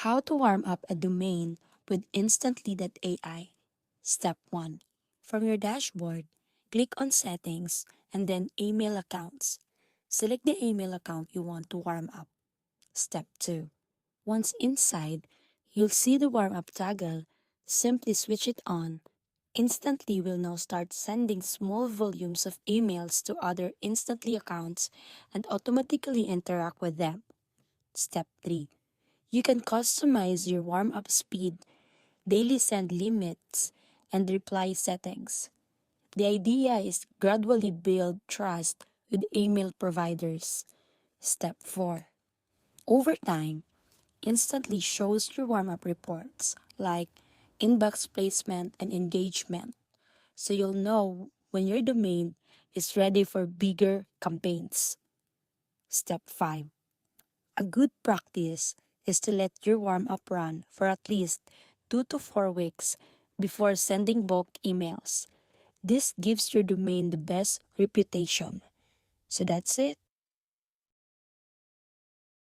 How to warm up a domain with Instantly.ai. Step 1. From your dashboard, click on Settings and then Email Accounts. Select the email account you want to warm up. Step 2. Once inside, you'll see the warm up toggle. Simply switch it on. Instantly will now start sending small volumes of emails to other Instantly accounts and automatically interact with them. Step 3. You can customize your warm-up speed, daily send limits, and reply settings. The idea is gradually build trust with email providers. Step 4. Over time, Instantly shows your warm-up reports like inbox placement and engagement, so you'll know when your domain is ready for bigger campaigns. Step 5. A good practice is to let your warm up run for at least 2 to 4 weeks before sending bulk emails. This gives your domain the best reputation. So that's it.